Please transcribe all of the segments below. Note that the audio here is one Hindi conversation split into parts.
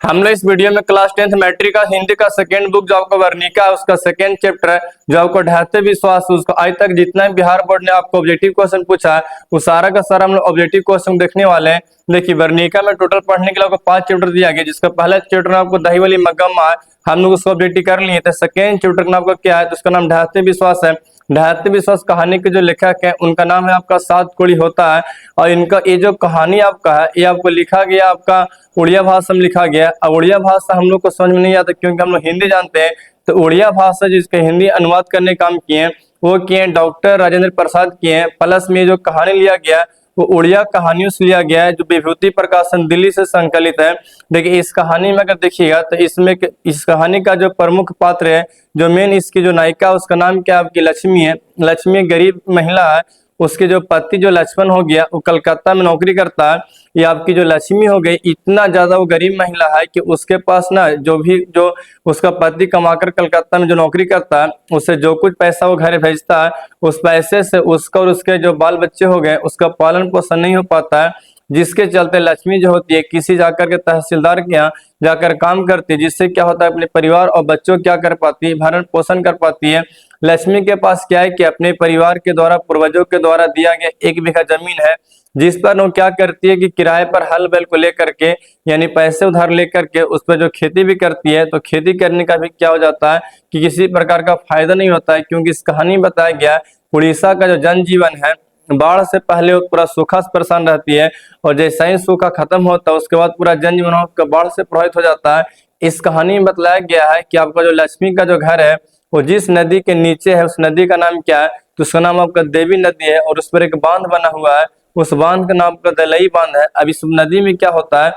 हम लोग इस वीडियो में क्लास 10th मैट्रिक का हिंदी का सेकेंड बुक जो आपको वर्णिका है उसका सेकेंड चैप्टर है जो आपको ढाते विश्वास उसको आज तक जितना बिहार बोर्ड ने आपको ऑब्जेक्टिव क्वेश्चन पूछा है वो सारा का सारा हम लोग ऑब्जेक्टिव क्वेश्चन देखने वाले हैं। देखिए वर्णिका में टोटल पढ़ने के लिए आपको 5 चैप्टर दिया गया जिसका पहला चैप्टर में आपको दही वाली मगम्मा है, हम लोग उसको ऑब्जेक्टिव कर लिए थे। सेकेंड चैप्टर का आपका क्या है तो उसका नाम ढाते विश्वास है। ढाते विश्वास कहानी के जो लेखक है उनका नाम है आपका सात कोड़ी होता है और इनका ये जो कहानी आपका है ये आपको लिखा गया आपका उड़िया भाषा में लिखा गया। अब उड़िया भाषा हम लोग को समझ में नहीं आता क्योंकि हम लोग हिंदी जानते हैं, तो उड़िया भाषा जिसके हिंदी अनुवाद करने का काम किए हैं वो किए हैं डॉक्टर राजेंद्र प्रसाद किए हैं। प्लस में जो कहानी लिया गया वो उड़िया कहानियों से लिया गया है जो विभूति प्रकाशन दिल्ली से संकलित है। देखिए इस कहानी में अगर देखिएगा तो इसमें इस कहानी का जो प्रमुख पात्र है जो मेन इसकी जो नायिका उसका नाम क्या आपकी लक्ष्मी है। लक्ष्मी गरीब महिला है, उसके जो पति जो लक्ष्मण हो गया वो कलकत्ता में नौकरी करता है। ये आपकी जो लक्ष्मी हो गई इतना ज्यादा वो गरीब महिला है कि उसके पास ना जो उसका पति कमाकर कलकत्ता में जो नौकरी करता है उससे जो कुछ पैसा वो घर भेजता है उस पैसे से उसका और उसके जो बाल बच्चे हो गए उसका पालन पोषण नहीं हो पाता है, जिसके चलते लक्ष्मी जो होती है किसी जाकर के तहसीलदार के यहाँ जाकर काम करती है, जिससे क्या होता है अपने परिवार और बच्चों क्या कर पाती है भरण पोषण कर पाती है। लक्ष्मी के पास क्या है कि अपने परिवार के द्वारा पूर्वजों के द्वारा दिया गया 1 बीघा जमीन है जिस पर वो क्या करती है कि किराए पर हल बैल को लेकर के यानी पैसे उधार लेकर के उस पर जो खेती भी करती है। तो खेती करने का भी क्या हो जाता है कि किसी प्रकार का फायदा नहीं होता है क्योंकि इस कहानी में बताया गया उड़ीसा का जो जनजीवन है बाढ़ से पहले वो पूरा सूखा से परेशान रहती है और जैसा ही सूखा खत्म होता है उसके बाद पूरा जनजीवन बाढ़ से प्रभावित हो जाता है। इस कहानी में बताया गया है कि आपका जो लक्ष्मी का जो घर है वो जिस नदी के नीचे है उस नदी का नाम क्या है तो उसका नाम आपका देवी नदी है और उस पर एक बांध बना हुआ है, उस बांध का नाम आपका दलई बांध है। अब इस नदी में क्या होता है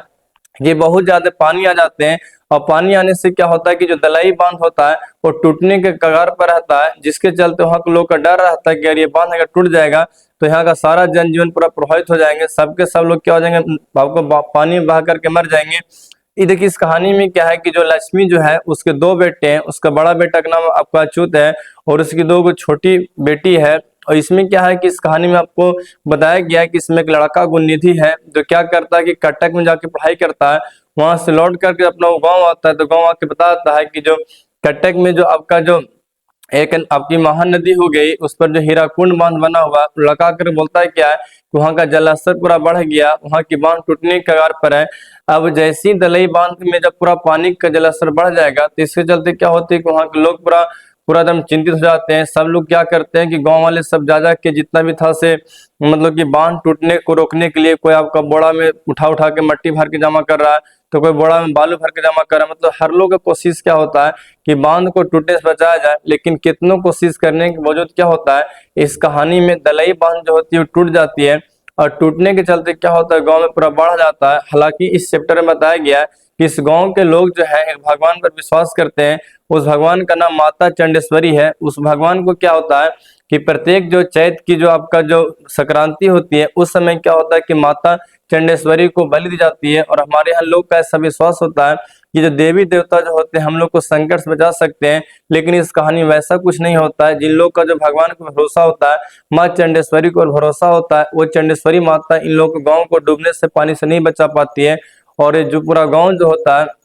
ये बहुत ज्यादा पानी आ जाते हैं और पानी आने से क्या होता है कि जो दलई बांध होता है वो टूटने के कगार पर रहता है, जिसके चलते वहां के लोग का डर रहता है कि अगर ये बांध अगर टूट जाएगा तो यहाँ का सारा जनजीवन पूरा प्रभावित हो जाएंगे, सबके सब लोग क्या हो जाएंगे आपको पानी बहा करके मर जाएंगे। ये देखिए इस कहानी में क्या है कि जो लक्ष्मी जो है उसके 2 बेटे हैं, उसका बड़ा बेटा का नाम आपका अच्युत है और उसकी 2 छोटी बेटी है। और इसमें क्या है कि इस कहानी में आपको बताया गया है कि इसमें एक लड़का गुणनिधि है जो क्या करता है कि कटक में जाके पढ़ाई करता है, वहां से लौट करके अपना गाँव आता है तो गाँव आके बताता है कि जो कटक में जो आपका जो एक आपकी महानदी हो गई उस पर जो हीराकुंड बांध बना हुआ लगा कर बोलता है क्या है कि वहां का जलस्तर पूरा बढ़ गया, वहां की बांध टूटने के कगार पर है। अब जैसी दलई बांध में जब पूरा पानी का जलस्तर बढ़ जाएगा तो इसके चलते क्या होती है कि वहां के लोग पूरा पूरा एकदम चिंतित हो जाते हैं। सब लोग क्या करते हैं कि गांव वाले सब जा के जितना भी था से मतलब कि बांध टूटने को रोकने के लिए कोई आपका बोड़ा में उठा के मट्टी भर के जमा कर रहा है तो कोई बोड़ा में बालू भर के जमा कर रहा है। मतलब हर लोग का कोशिश क्या होता है कि बांध को टूटने से बचाया जाए, लेकिन कितनों कोशिश करने के बावजूद क्या होता है इस कहानी में दलई बांध जो होती है वो टूट जाती है और टूटने के चलते क्या होता है गांव में पूरा बढ़ जाता है। हालांकि इस चैप्टर में बताया गया है कि इस गांव के लोग जो है एक भगवान पर विश्वास करते हैं, उस भगवान का नाम माता चंडेश्वरी है। उस भगवान को क्या होता है कि प्रत्येक जो चैत की जो आपका जो संक्रांति होती है उस समय क्या होता है कि माता चंडेश्वरी को बलि दी जाती है और हमारे यहाँ लोग का ऐसा विश्वास होता है कि जो देवी देवता जो होते हैं हम लोग को संकट से बचा सकते हैं, लेकिन इस कहानी में वैसा कुछ नहीं होता है। जिन लोग का जो भगवान को भरोसा होता है माँ चंडेश्वरी को भरोसा होता है वो चंडेश्वरी माता इन लोग को गाँव को डूबने से पानी से नहीं बचा पाती है और ये जो पूरा गाँव जो होता है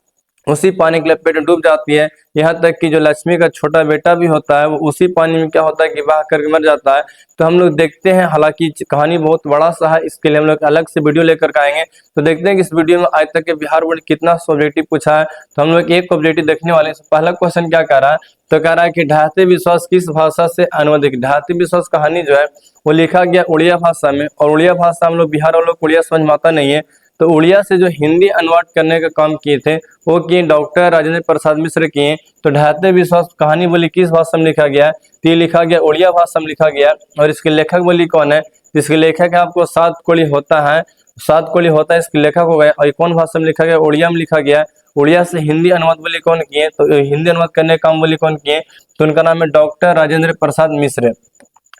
उसी पानी के लपेट में डूब जाती है। यहाँ तक कि जो लक्ष्मी का छोटा बेटा भी होता है वो उसी पानी में क्या होता है कि बहा करके मर जाता है। तो हम लोग देखते हैं, हालांकि कहानी बहुत बड़ा सा है इसके लिए हम लोग अलग से वीडियो लेकर आएंगे। तो देखते हैं कि इस वीडियो में आज तक के बिहार बोर्ड कितना ऑब्जेक्टिव पूछा है। तो हम लोग एक ऑब्जेक्टिव देखने वाले हैं। पहला क्वेश्चन क्या कह रहा है तो कह रहा है कि ढाते विश्वास किस भाषा से अनुवादित। ढाते विश्वास कहानी जो है वो लिखा गया उड़िया भाषा में और उड़िया भाषा हम लोग बिहार वालों को उड़िया समझ में आता नहीं है, तो उड़िया से जो हिंदी अनुवाद करने का काम किए थे वो किए डॉक्टर राजेंद्र प्रसाद मिश्र किए। तो ढाते विश्वास कहानी बोली किस भाषा में लिखा गया तो ये लिखा गया उड़िया भाषा में लिखा गया। और इसके लेखक बोली कौन है, इसके लेखक है आपको सात कोड़ी होता है। सात कोड़ी होता है इसके लेखक हो गए और कौन भाषा में लिखा गया उड़िया में लिखा गया। उड़िया से हिंदी अनुवाद बोली कौन किए तो हिंदी अनुवाद करने का काम बोली कौन किए तो उनका नाम है डॉक्टर राजेंद्र प्रसाद मिश्र।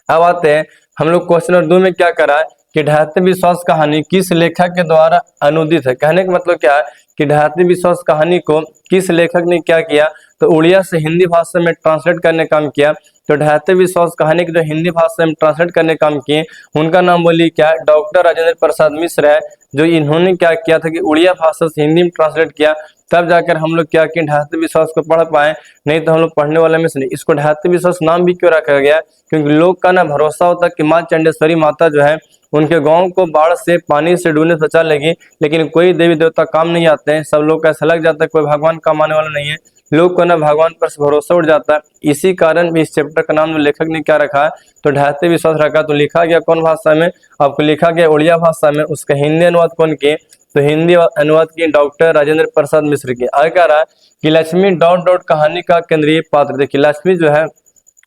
अब आते हैं हम लोग क्वेश्चन नंबर 2 में क्या करा है कि ढाते विश्वास कहानी किस लेखक के द्वारा अनुदित है। कहने का मतलब क्या है कि ढाते विश्वास कहानी को किस लेखक ने क्या किया तो उड़िया से हिंदी भाषा में ट्रांसलेट करने का काम किया। तो ढाते विश्वास कहानी की जो हिंदी भाषा में ट्रांसलेट करने का काम किए उनका नाम बोली क्या डॉक्टर राजेंद्र प्रसाद मिश्र है। जो इन्होंने क्या किया था कि उड़िया भाषा से हिंदी में ट्रांसलेट किया, तब जाकर हम लोग क्या किए, ढाते विश्वास को पढ़ पाए, नहीं तो हम लोग पढ़ने वाले में से नहीं। इसको ढाते विश्वास नाम भी क्यों रखा गया, क्योंकि लोग का ना भरोसा होता कि माँ चंडेश्वरी माता जो है उनके गांव को बाढ़ से पानी से डूबने से बचा लेगी, लेकिन कोई देवी देवता काम नहीं आते हैं। सब लोग का ऐसा लग जाता है कोई भगवान काम आने वाला नहीं है, लोग को ना भगवान पर से भरोसा उठ जाता है। इसी कारण भी इस चैप्टर का नाम जो लेखक ने क्या रखा है, तो ढाते विश्वास रखा। तो लिखा गया कौन भाषा में, आपको लिखा गया उड़िया भाषा में। उसका हिंदी अनुवाद कौन किए, तो हिंदी अनुवाद की डॉक्टर राजेंद्र प्रसाद मिश्र की। आगे कह रहा है कि लक्ष्मी डॉट डॉट कहानी का केंद्रीय पात्र। देखिए लक्ष्मी जो है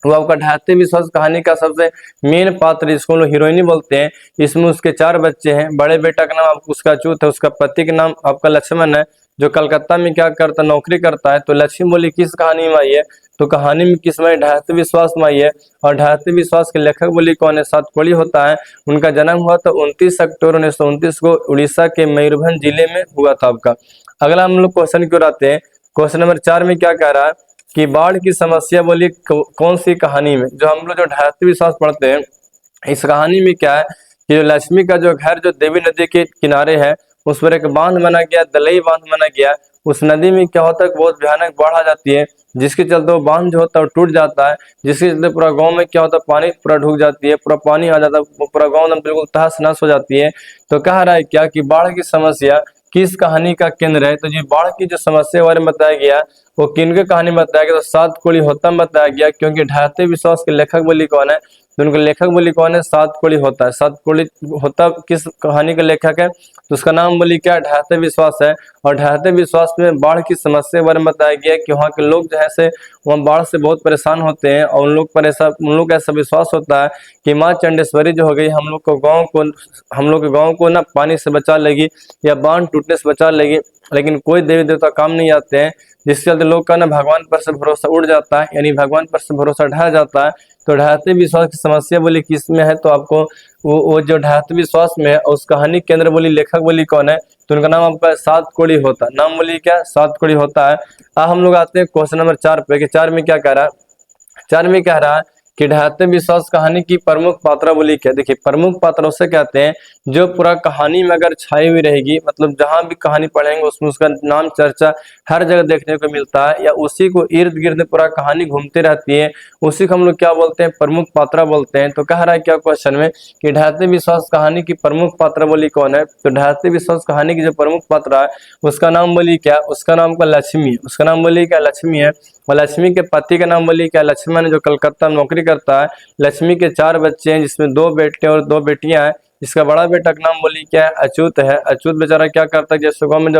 वो आपका ढाते विश्वास कहानी का सबसे मेन पात्र, इसको लोग हीरोइनी बोलते हैं। इसमें उसके 4 बच्चे हैं। बड़े बेटा का नाम उसका अच्युत है, उसका पति का नाम आपका लक्ष्मण है, जो कलकत्ता में क्या करता है, नौकरी करता है। तो लक्ष्मी बोली किस कहानी में आई है, तो कहानी में किस में ढाते विश्वास में आई है। और ढाते विश्वास के लेखक बोली कौन है, सातकोड़ी होता है। उनका जन्म हुआ था 29 अक्टूबर 1929 को उड़ीसा के मयूरभंज जिले में हुआ था आपका। अगला हम लोग क्वेश्चन क्यों आते हैं, क्वेश्चन नंबर 4 में क्या कह रहा है कि बाढ़ की समस्या बोली कौन सी कहानी में। जो हम लोग जो ढाते विश्वास पढ़ते हैं, इस कहानी में क्या है कि जो लक्ष्मी का जो घर जो देवी नदी के किनारे है, उस पर एक बांध बना गया, दलई बांध बना गया। उस नदी में क्या होता है, बहुत भयानक बाढ़ आ जाती है, जिसके चलते वो बांध जो होता है वो टूट जाता है, जिसके चलते पूरा गांव में क्या होता है, पानी पूरा ढुक जाती है, पूरा पानी आ जाता है, पूरा गांव में बिल्कुल तहस नहस हो जाती है। तो कह रहा है क्या कि बाढ़ की समस्या किस कहानी का केंद्र है। तो ये बाढ़ की जो समस्या के बारे में बताया गया वो किनके कहानी में बताया गया, तो सातकोड़ी होता में बताया गया। क्योंकि ढाते विश्वास के लेखक बोली कौन है, तो उनके लेखक बोली कौन है, सातकोड़ी होता है। सातकोड़ी होता किस कहानी का लेखक है, तो उसका नाम बोली क्या, ढाते विश्वास है। और ढाते विश्वास में बाढ़ की समस्या के बारे में बताया गया कि वहाँ के लोग जो है से वहाँ बाढ़ से बहुत परेशान होते हैं, और उन लोग का ऐसा विश्वास होता है कि माँ चंडेश्वरी जो हो गई हम लोग के गाँव को ना पानी से बचा लेगी या बांध टूटने से बचा लेगी, लेकिन कोई देवी देवता काम नहीं आते हैं, जिसके चलते लोग का ना भगवान पर से भरोसा उड़ जाता है, यानी भगवान पर से भरोसा ढह जाता है। तो ढाते विश्वास की समस्या बोली किस में है, तो आपको वो जो ढाते विश्वास में है उस कहानी केंद्र बोली लेखक बोली कौन है, तो उनका नाम आपका सातकोड़ी होता है। नाम बोली क्या, सातकोड़ी होता है। अब हम लोग आते हैं क्वेश्चन नंबर 4 पे कि 4 में क्या कह रहा है। 4 में कह रहा है कि ढाते विश्वास कहानी की प्रमुख पात्रा बोली क्या। देखिए प्रमुख पात्र उसे कहते हैं जो पूरा कहानी में अगर छाई हुई रहेगी, मतलब जहां भी कहानी पढ़ेंगे उसमें उसका नाम चर्चा हर जगह देखने को मिलता है, या उसी को इर्द गिर्द पूरा कहानी घूमती रहती है, उसी को हम लोग क्या बोलते हैं, प्रमुख पात्रा बोलते हैं। तो कह रहा है क्या क्वेश्चन में कि ढाते विश्वास कहानी की प्रमुख पात्रा बोली कौन है, तो ढाते विश्वास कहानी की जो प्रमुख पात्रा है उसका नाम बोली क्या, उसका नाम का लक्ष्मी है। उसका नाम बोली क्या, लक्ष्मी है। और लक्ष्मी के पति का नाम बोली क्या, लक्ष्मण है, जो कलकत्ता में नौकरी करता है। लक्ष्मी के 4 बच्चे हैं, जिसमें 2 बेटे और 2 बेटियां हैं। इसका बड़ा बेटा का नाम बोली क्या है, अच्युत है। अच्युत बेचारा क्या करता है, जैसे गाँव में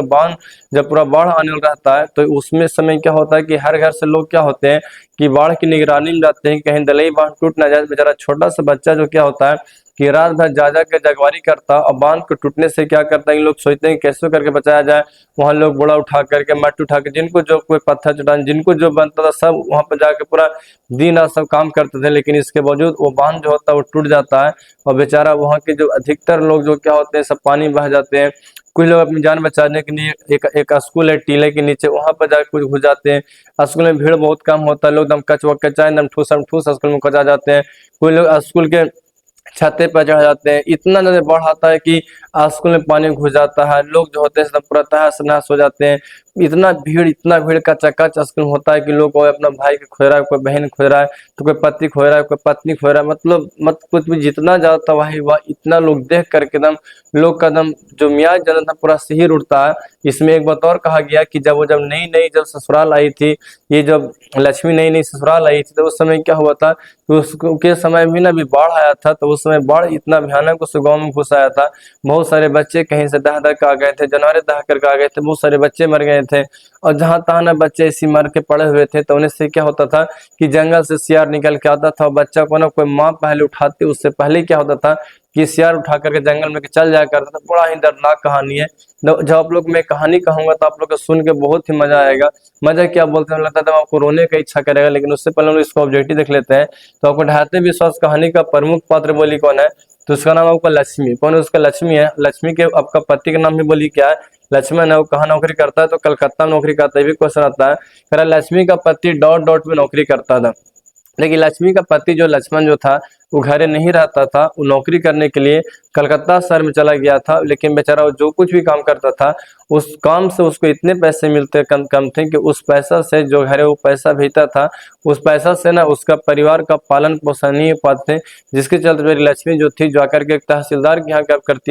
जब पूरा बाढ़ आने वाला रहता है, तो उसमें समय क्या होता है कि हर घर से लोग क्या होते हैं कि बाढ़ की निगरानी में जाते हैं, कहीं दलई बांध टूट ना जाए। बेचारा छोटा सा बच्चा जो क्या होता है कि रात भर जा के जगवारी करता, और बांध को टूटने से क्या करता है, इन लोग सोचते हैं कैसे करके बचाया जाए। वहां लोग बोड़ा उठा करके, मट्टी उठा के, जिनको जो कोई पत्थर चट्टान जिनको जो बनता था सब वहां पर जाके पूरा दिन रात सब काम करते थे, लेकिन इसके बावजूद वो बांध जो होता है वो टूट जाता है, और बेचारा वहाँ के जो अधिकतर लोग जो क्या होते हैं सब पानी बह जाते हैं। कुछ लोग अपनी जान बचाने के लिए एक स्कूल है टीले के नीचे, वहां पर जाकर कुछ घुस जाते हैं। स्कूल में भीड़ बहुत कम होता है, लोग एकदम कचवकचा एकदम ठूस स्कूल में कचा जाते हैं। कुछ लोग स्कूल के छते पर चढ़ जाते हैं। इतना ज्यादा बाढ़ आता है कि स्कूल में पानी घुस जाता है, लोग जो होते हैं सब पूरा तहस नहस हो जाते हैं। इतना भीड़ का चक्का स्कूल होता है कि लोग कोई अपना भाई को खो रहा है, कोई बहन खो रहा है, तो कोई पति खो रहा है, कोई पत्नी खो रहा है, मतलब मत कुछ भी जितना ज्यादा तबाही हुआ, इतना लोग देख करके एकदम लोग का एकदम जो मियाज जनता पूरा सिहर उठता है। इसमें एक बात और कहा गया कि जब नई जब ससुराल आई थी, ये जब लक्ष्मी नई ससुराल आई थी, तो उस समय क्या हुआ था, तो उसके समय भी ना भी बाढ़ आया था। तो उस समय बाढ़ इतना भयानक उस गांव में घुस आया था, बहुत सारे बच्चे कहीं से दह के आ गए थे, जानवर दह करके आ गए थे, बहुत सारे बच्चे मर गए थे। और जहां तहां ना बच्चे इसी मर के पड़े हुए थे, तो उन्हें से क्या होता था कि जंगल से सियार निकल के आता था, बच्चा को ना कोई माँ पहले उठाती, उससे पहले क्या होता था कि सियार उठा करके जंगल में चल जाया करता था। बड़ा ही दर्दनाक कहानी है। जब आप लोग मैं कहानी कहूंगा तो आप लोग को सुन के बहुत ही मजा आएगा। मजा क्या बोलते हैं, लगता है आपको रोने का इच्छा करेगा, लेकिन उससे पहले हम लोग इसको ऑब्जेक्टिव देख लेते हैं। तो आपको ढाते विश्वास कहानी का प्रमुख पात्र बोली कौन है, तो उसका नाम आपका लक्ष्मी। कौन है, उसका लक्ष्मी है। लक्ष्मी के आपका पति का नाम भी बोली क्या है, लक्ष्मण है। वो कहाँ नौकरी करता है, तो कलकत्ता में नौकरी करता है। भी क्वेश्चन आता है, लक्ष्मी का पति डॉट में नौकरी करता था। लेकिन लक्ष्मी का पति जो लक्ष्मण जो था वो घरे नहीं रहता था, वो नौकरी करने के लिए कलकत्ता शहर में चला गया था। लेकिन बेचारा वो जो कुछ भी काम करता था उस काम से उसको इतने पैसे मिलते कम कम थे कि उस पैसा से जो घरे वो पैसा भेजता था उस पैसा से ना उसका परिवार का पालन पोषण नहीं हो पाते, जिसके चलते मेरी लक्ष्मी जो थी जो आकर के एक तहसीलदार के यहाँ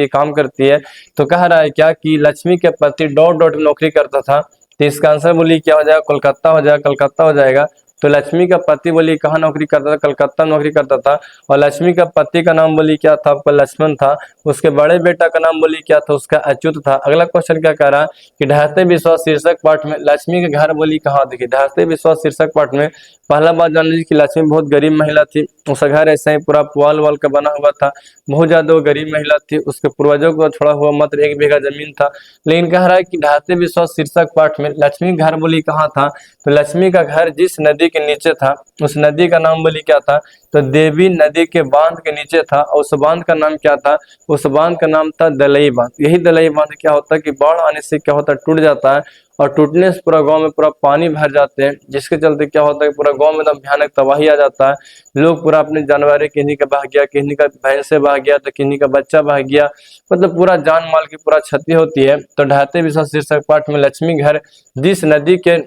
काम करती है। तो कह रहा है क्या कि लक्ष्मी के पति डॉट डॉट नौकरी करता था, तो इसका आंसर बोली क्या हो जाएगा, कोलकाता हो जाएगा, कलकत्ता हो जाएगा। तो लक्ष्मी का पति बोली कहाँ नौकरी करता था, कलकत्ता नौकरी करता था। और लक्ष्मी का पति का नाम बोली क्या था, आपका लक्ष्मण था। उसके बड़े बेटा का नाम बोली क्या था, उसका अच्युत था। अगला क्वेश्चन क्या कह रहा है कि ढहते विश्वास शीर्षक पाठ में लक्ष्मी के घर बोली कहाँ, देखिए ढहते विश्वास शीर्षक पाठ में पहला बात जान लीजिए कि लक्ष्मी बहुत गरीब महिला थी। उसका घर ऐसा ही पूरा पुआल वाल का बना हुआ था, बहुत ज्यादा वो गरीब महिला थी। उसके पूर्वजों को छोड़ा हुआ मात्र 1 बीघा जमीन था। लेकिन कह रहा है कि ढहते विश्वास शीर्षक पाठ में लक्ष्मी घर बोली कहाँ था, तो लक्ष्मी का घर जिस नदी के नीचे था उस नदी का नाम बोली क्या था, तो देवी नदी के बांध के नीचे था। और उस बांध का नाम क्या था, उस बांध का नाम था दलई बांध। यही दलई बांध क्या होता है कि बाढ़ आने से क्या होता है, टूट जाता है और टूटने से पूरा गांव में पूरा पानी भर जाते हैं, जिसके चलते क्या होता है पूरा गांव में एकदम भयानक तबाही आ जाता है। लोग पूरा अपने जानवर, किन्हीं का बह गया, किन्हीं का भैंस से बह गया, तो किन्हीं का बच्चा बह गया, मतलब पूरा जान माल की पूरा क्षति होती है। तो ढहते विश्वास शीर्षक पाठ में लक्ष्मी घर जिस नदी के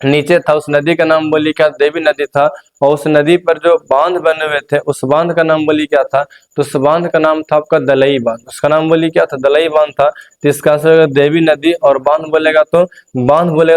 नीचे था उस नदी का नाम बोली क्या, देवी नदी था। और उस नदी पर जो बांध बने हुए थे उस बांध का नाम बोली क्या था, तो उस बांध का नाम था आपका दलई बांध। उसका नाम बोली क्या था, दलई बांध था। तो इसका आंसर देवी नदी और बांध बोलेगा तो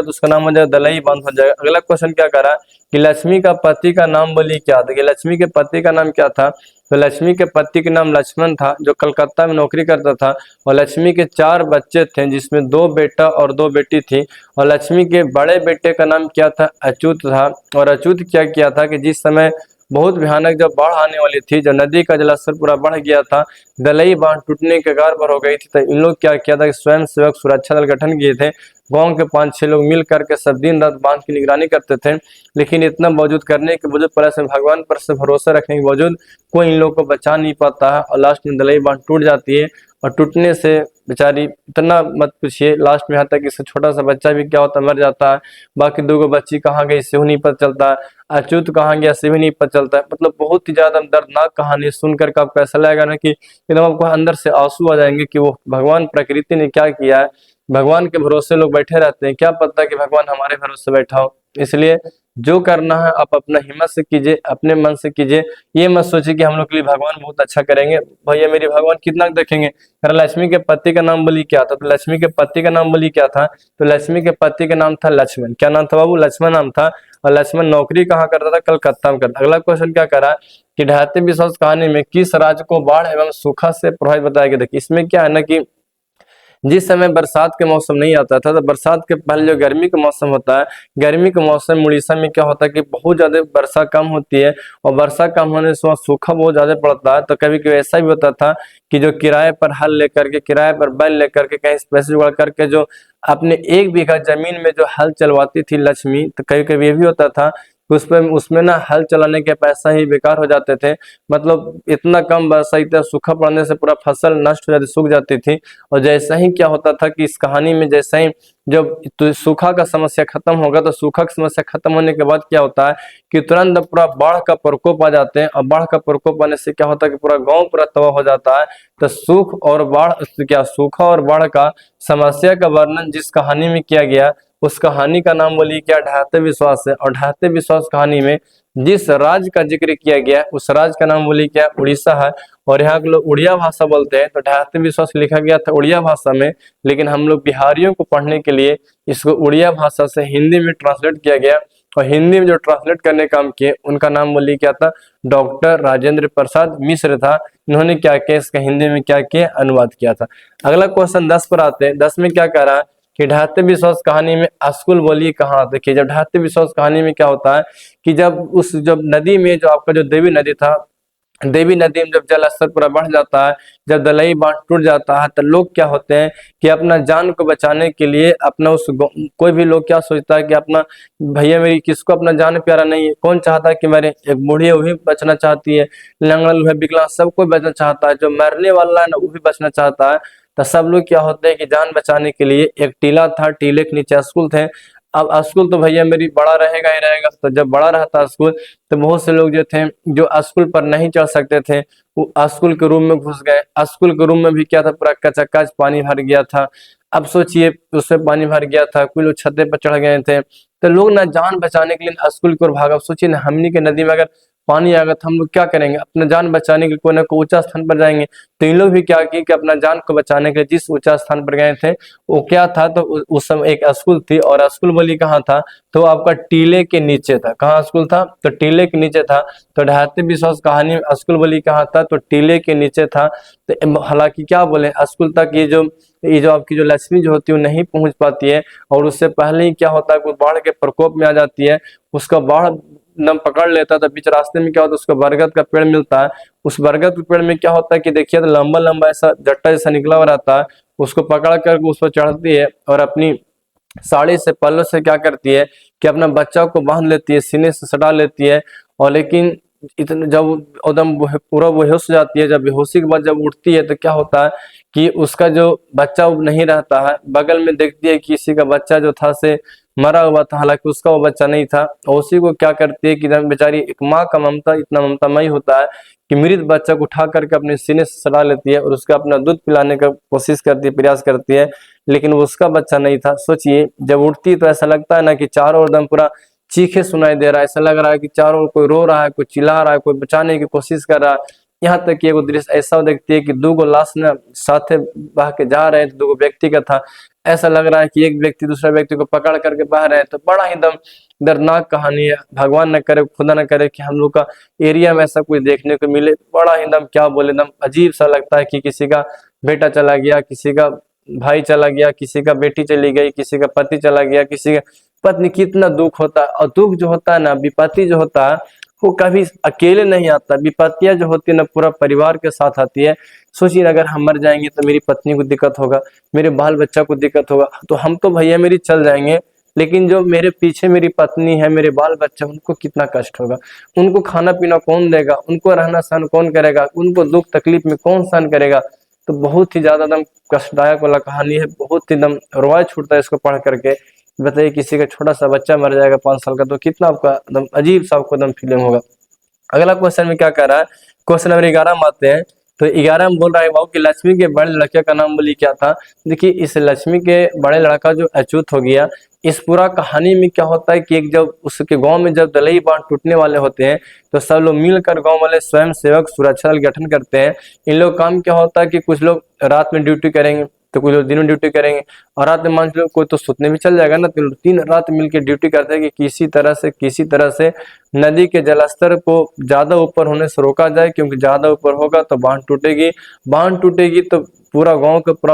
उसका नाम हो जाएगा दलई बांध हो जाएगा। अगला क्वेश्चन क्या करा कि लक्ष्मी का पति का नाम बोली क्या था, कि लक्ष्मी के पति का नाम क्या था, तो लक्ष्मी के पति के नाम लक्ष्मण था, जो कलकत्ता में नौकरी करता था। और लक्ष्मी के 4 बच्चे थे, जिसमें 2 बेटा और 2 बेटी थी। और लक्ष्मी के बड़े बेटे का नाम क्या था, अच्युत था। और अच्युत क्या किया था कि जिस समय बहुत भयानक जब बाढ़ आने वाली थी, जब नदी का जलस्तर पूरा बढ़ गया था, दलई बांध टूटने के कगार पर हो गई थी, तो इन लोग क्या किया था कि स्वयं सेवक सुरक्षा दल गठन किए थे। गांव के 5-6 लोग मिल करके सब दिन रात बांध की निगरानी करते थे। लेकिन इतना बावजूद करने के बावजूद पर से भगवान पर से भरोसा रखने के बावजूद कोई इन लोगों को बचा नहीं पाता है और लास्ट में दलई बांध टूट जाती है। और टूटने से बेचारी इतना मत पूछिए, लास्ट में यहाँ तक इससे छोटा सा बच्चा भी क्या होता है, मर जाता है। बाकी 2 बच्ची कहाँ गई से नहीं पता चलता है, अच्युत कहाँ गया से भी नहीं पता चलता है। मतलब बहुत ही ज्यादा दर्दनाक कहानी सुन करके आपको ऐसा लगेगा ना कि एकदम आपको अंदर से आंसू आ जाएंगे कि वो भगवान प्रकृति ने क्या किया है। भगवान के भरोसे लोग बैठे रहते हैं, क्या पता कि भगवान हमारे भरोसे बैठा हो। इसलिए जो करना है आप अपना हिम्मत से कीजिए, अपने मन से कीजिए। ये मत सोचिए कि हम लोग के लिए भगवान बहुत अच्छा करेंगे, भैया मेरे भगवान कितना देखेंगे। अगर लक्ष्मी के पति का नाम बोली क्या था, तो लक्ष्मी के पति का नाम बोली क्या था, तो लक्ष्मी के पति का नाम था लक्ष्मण। क्या नाम था बाबू, लक्ष्मण नाम था। और लक्ष्मण नौकरी कहाँ करता था, कलकत्ता में करता। अगला क्वेश्चन क्या करा कि ढहते विश्वास कहानी में किस राज्य को बाढ़ एवं सूखा से प्रभावित बताया गया। देखिए इसमें क्या है ना कि जिस समय बरसात के मौसम नहीं आता था, तो बरसात के पहले जो गर्मी का मौसम होता है, गर्मी के मौसम में उड़ीसा में क्या होता है कि बहुत ज्यादा वर्षा कम होती है और वर्षा कम होने से वहाँ सूखा बहुत ज्यादा पड़ता है। तो कभी कभी ऐसा भी होता था कि जो किराए पर हल लेकर के, किराए पर बैल लेकर के, कहीं पैसे जुगाड़ करके जो अपने 1 बीघा जमीन में जो हल चलवाती थी लक्ष्मी, तो कभी कभी ये भी होता था उसमें ना हल चलाने के पैसा ही बेकार हो जाते थे। मतलब इतना कम वर्षा, इतना सूखा पड़ने से पूरा फसल नष्ट हो जाती, सूख जाती थी। और जैसा ही क्या होता था कि इस कहानी में जैसा ही जब तो सूखा का समस्या खत्म होगा, तो सूखा की समस्या खत्म होने के बाद क्या होता है कि तुरंत पूरा बाढ़ का प्रकोप आ जाते हैं। और बाढ़ का प्रकोप आने से क्या होता है कि पूरा गांव पूरा तबाह हो जाता है। तो सूखा और बाढ़ का समस्या का वर्णन जिस कहानी में किया गया उस कहानी का नाम बोलिए क्या, ढहते विश्वास है। और ढहते विश्वास कहानी में जिस राज्य का जिक्र किया गया उस राज्य का नाम बोलिए क्या, उड़ीसा है। और यहाँ के लोग उड़िया भाषा बोलते हैं, तो ढहते विश्वास लिखा गया था उड़िया भाषा में। लेकिन हम लोग बिहारियों को पढ़ने के लिए इसको उड़िया भाषा से हिंदी में ट्रांसलेट किया गया। और हिंदी में जो ट्रांसलेट करने काम किए उनका नाम बोलिए क्या था, डॉक्टर राजेंद्र प्रसाद मिश्र था। इन्होंने क्या किया, इसका हिंदी में क्या किया, अनुवाद किया था। अगला क्वेश्चन 10 पर आते हैं। 10 में क्या कह रहा है कि ढहते विश्वास कहानी में स्कूल बोलिए कहाँ। देखिए जब ढहते विश्वास कहानी में क्या होता है कि जब नदी में जो आपका जो देवी नदी था, देवी नदी में जब जल स्तर पूरा बढ़ जाता है, जब दलई बांध टूट जाता है, तो लोग क्या होते हैं कि अपना जान को बचाने के लिए अपना कोई भी लोग क्या सोचता है कि अपना भैया मेरी किसको अपना जान प्यारा नहीं है। कौन चाहता है कि मेरे एक बूढ़ी है वो भी बचना चाहती है, लंगड़ है, विकलांग, सब कोई बचना चाहता है, जो मरने वाला है ना वो भी बचना चाहता है। तो सब लोग क्या होते हैं कि जान बचाने के लिए, एक टीला था, टीले के नीचे स्कूल थे, अब स्कूल तो भैया मेरी बड़ा रहेगा ही रहेगा, तो जब बड़ा रहता स्कूल तो बहुत से लोग जो थे जो स्कूल पर नहीं चढ़ सकते थे वो स्कूल के रूम में घुस गए। स्कूल के रूम में भी क्या था, पूरा कचाकच पानी भर गया था। अब सोचिए उसमें पानी भर गया था, कोई लोग छत पर चढ़ गए थे, तो लोग ना जान बचाने के लिए स्कूल की ओर भागा। सोचिए ना, हमनी के नदी में अगर पानी आएगा तो हम लोग क्या करेंगे, अपना जान बचाने के लिए कोई ना कोई ऊंचा स्थान पर जाएंगे। तो इन लोग भी क्या किए कि अपना जान को बचाने के लिए जिस ऊंचा स्थान पर गए थे वो क्या था, तो उस समय एक स्कूल थी, और स्कूल बोली कहाँ था, तो आपका टीले के नीचे था। कहाँ स्कूल था, तो टीले के नीचे था। तो ढाते विश्वास कहानी में स्कूल बोली कहाँ था, तो टीले के नीचे था। तो हालांकि क्या बोले, स्कूल तक ये जो आपकी जो लक्ष्मी जो होती है वो नहीं पहुंच पाती है, और उससे पहले ही क्या होता है, कोई बाढ़ के प्रकोप में आ जाती है, उसका बाढ़ नम पकड़ लेता है। तो बीच रास्ते में क्या होता है, उसको बरगद का पेड़ मिलता है। उस बरगद के पेड़ में क्या होता है कि देखिए, तो लंबा लंबा ऐसा जट्टा जैसा निकला हुआ रहता है, उसको पकड़ कर उस पर चढ़ती है, और अपनी साड़ी से पल्लों से क्या करती है कि अपना बच्चा को बांध लेती है, सीने से सटा लेती है। और लेकिन इतने जब एकदम पूरा बेहोश हो जाती है, जब बेहोशी के बाद जब उठती है तो क्या होता है कि उसका जो बच्चा वो नहीं रहता है, बगल में देखती है कि किसी का बच्चा जो था से मरा हुआ था, हालांकि उसका वो बच्चा नहीं था। और उसी को क्या करती है कि बेचारी, एक माँ का ममता इतना ममतामयी होता है कि मृत बच्चा को उठा करके अपने सीने से सटा लेती है, और उसका अपना दूध पिलाने का कोशिश करती है, प्रयास करती है, लेकिन वो उसका बच्चा नहीं था। सोचिए, जब उठती तो ऐसा लगता है ना कि चारों ओर एकदम पूरा चीखे सुनाई दे रहा है, ऐसा लग रहा है कि चारों ओर कोई रो रहा है, कोई चिल्ला रहा है, कोई बचाने की कोशिश कर रहा है। यहाँ तक कि एगो दृश्य ऐसा देखती है कि दो गो लाश ने साथे बह के जा रहे हैं, तो दो गो व्यक्ति का था। ऐसा लग रहा है कि एक व्यक्ति दूसरे व्यक्ति को पकड़ करके बह रहे हैं। तो बड़ा ही दम दर्दनाक कहानी है। भगवान न करे, खुदा न करे कि हम लोग का एरिया में ऐसा कुछ देखने को मिले। बड़ा ही दम क्या बोले, दम अजीब सा लगता है कि किसी का बेटा चला गया, किसी का भाई चला गया, किसी का बेटी चली गई, किसी का पति चला गया, किसी का पत्नी। कितना दुख होता है। और दुख जो होता है ना, विपत्ति जो होता है वो कभी अकेले नहीं आता। विपत्तियां जो होती है ना, पूरा परिवार के साथ आती है। सोचिए, अगर हम मर जाएंगे तो मेरी पत्नी को दिक्कत होगा, मेरे बाल बच्चा को दिक्कत होगा, तो हम तो भैया मेरी चल जाएंगे, लेकिन जो मेरे पीछे मेरी पत्नी है, मेरे बाल बच्चा, उनको कितना कष्ट होगा। उनको खाना पीना कौन देगा, उनको रहना सहन कौन करेगा, उनको दुख तकलीफ में कौन सहन करेगा। तो बहुत ही ज्यादा एकदम कष्टदायक वाला कहानी है। बहुत ही एकदम रोया छूटता है इसको पढ़ करके। बताइए, किसी का छोटा सा बच्चा मर जाएगा 5 साल का, तो कितना आपका एकदम अजीब सा आपको एकदम फीलिंग होगा। अगला क्वेश्चन में क्या कर रहा है, क्वेश्चन नंबर 11 में आते हैं। तो 11 में बोल रहा है बाबू कि लक्ष्मी के बड़े लड़के का नाम बोली क्या था। देखिए, इस लक्ष्मी के बड़े लड़का जो अच्युत हो गया, इस पूरा कहानी में क्या होता है कि एक जब उसके गांव में जब दलई बांध टूटने वाले होते हैं, तो सब लोग मिलकर गांव वाले स्वयं सेवक सुरक्षा दल गठन करते हैं। इन लोग काम क्या होता है कि कुछ लोग रात में ड्यूटी करेंगे, तो कुछ लोग दिन में ड्यूटी करेंगे, और रात में मान लो कोई तो सुतने भी चल जाएगा ना, तो तीन रात मिलकर ड्यूटी करते हैं कि किसी तरह से नदी के जलस्तर को ज्यादा ऊपर होने से रोका जाए, क्योंकि ज्यादा ऊपर होगा तो बांध टूटेगी तो पूरा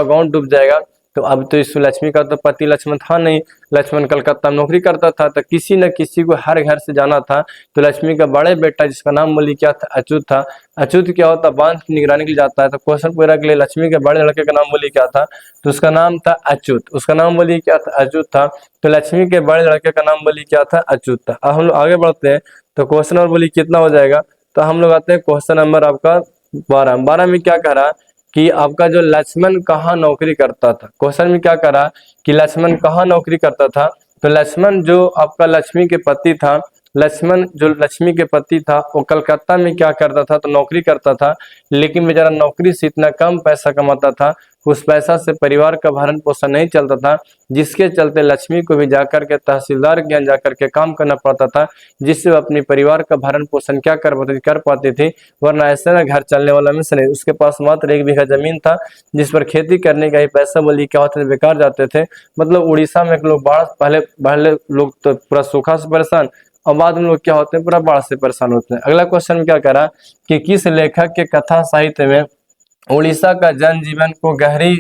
गांव डूब जाएगा। तो अब तो इस लक्ष्मी का तो पति लक्ष्मण था नहीं, लक्ष्मण कलकत्ता में नौकरी करता था, तो किसी न किसी को हर घर से जाना था। तो लक्ष्मी का बड़े बेटा जिसका नाम बोली क्या था, अच्युत था। अच्युत क्या होता, बांध की निगरानी के लिए जाता है। तो क्वेश्चन पूरा के लिए लक्ष्मी के बड़े लड़के का नाम बोली क्या था, तो उसका नाम था अच्युत। उसका नाम बोली क्या था, अच्युत था। तो लक्ष्मी के बड़े लड़के का नाम बोली क्या था, अच्युत था। अब हम लोग आगे बढ़ते हैं, तो क्वेश्चन नंबर बोली कितना हो जाएगा। तो हम लोग आते हैं क्वेश्चन नंबर आपका 12 में क्या कह रहा कि आपका जो लक्ष्मण कहाँ नौकरी करता था। क्वेश्चन में क्या करा कि लक्ष्मण कहाँ नौकरी करता था। तो लक्ष्मण जो आपका लक्ष्मी के पति था, लक्ष्मण जो लक्ष्मी के पति था, वो कलकत्ता में क्या करता था, तो नौकरी करता था। लेकिन बेचारा नौकरी से इतना कम पैसा कमाता था, उस पैसा से परिवार का भरण पोषण नहीं चलता था, जिसके चलते लक्ष्मी को भी जाकर के तहसीलदार के यहाँ जाकर के काम करना पड़ता था, जिससे वो अपने परिवार का भरण पोषण क्या कर पाती थी। वरना ऐसे ना घर चलने वाला मिशन नहीं। उसके पास मात्र 1 बीघा जमीन था, जिस पर खेती करने का ही पैसा बोली क्या होते थे, बेकार जाते थे। मतलब उड़ीसा में लोग बाढ़ पहले लोग तो पूरा सूखा से परेशान, और बाद में लोग क्या होते हैं, पूरा बाढ़ से परेशान होते हैं। अगला क्वेश्चन में क्या करा कि किस लेखक के कथा साहित्य में उड़ीसा का जनजीवन को गहरी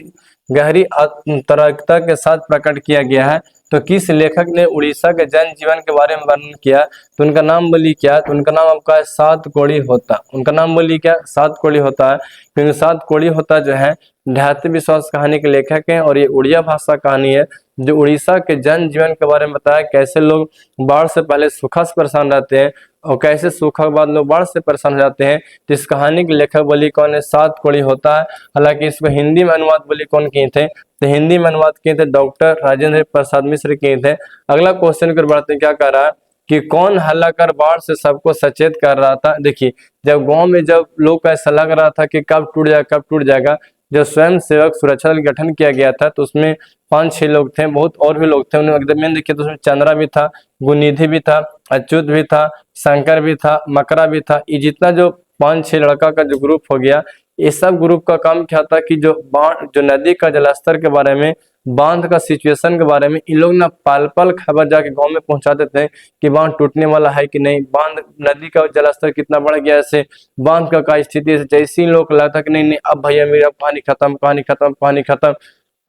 गहरी आत्मतरकता के साथ प्रकट किया गया है। तो किस लेखक ने उड़ीसा के जनजीवन के बारे में वर्णन किया, तो उनका नाम बोली क्या, तो उनका नाम आपका है सात कोड़ी होता। उनका नाम बोली क्या, सात कोड़ी होता है। क्योंकि सात कोड़ी होता जो है ढाते विश्वास कहानी के लेखक हैं, और ये उड़िया भाषा कहानी है। जो उड़ीसा के जन जीवन के बारे में बताया, कैसे लोग बाढ़ से पहले सूखा से परेशान रहते हैं और कैसे सूखा के बाद लोग बाढ़ से परेशान हो जाते हैं। तो इस कहानी के लेखक बोली कौन है? सात कोड़ी होता है। हालांकि इसको हिंदी में अनुवाद बोली कौन किए थे? तो हिंदी में अनुवाद किए थे डॉक्टर राजेंद्र प्रसाद मिश्र किए थे। अगला क्वेश्चन कर बढ़ते हैं, क्या कर रहा है कि कौन हल्ला कर बाढ़ से सबको सचेत कर रहा था? देखिए, जब गांव में जब लोग को ऐसा लग रहा था कि कब टूट जाएगा कब टूट जाएगा, जो स्वयं सेवक सुरक्षा दल गठन किया गया था, तो उसमें 5-6 लोग थे, बहुत और भी लोग थे। उन्हें एकदम मेन देखिए तो उसमें चंद्रा भी था, गुनिधि भी था, अच्युत भी था, शंकर भी था, मकरा भी था। ये जितना जो 5-6 लड़का का जो ग्रुप हो गया, ये सब ग्रुप का काम क्या था कि जो बाढ़, जो नदी का जलस्तर के बारे में, बांध का सिचुएशन के बारे में इन लोग ना पल पल खबर जाके गांव में पहुंचाते थे कि बांध टूटने वाला है कि नहीं, बांध नदी का जलस्तर कितना बढ़ गया, ऐसे बांध का स्थिति है। जैसे ही लोग लगता कि नहीं नहीं अब भैया मेरा पानी खत्म, पानी खत्म, पानी खत्म,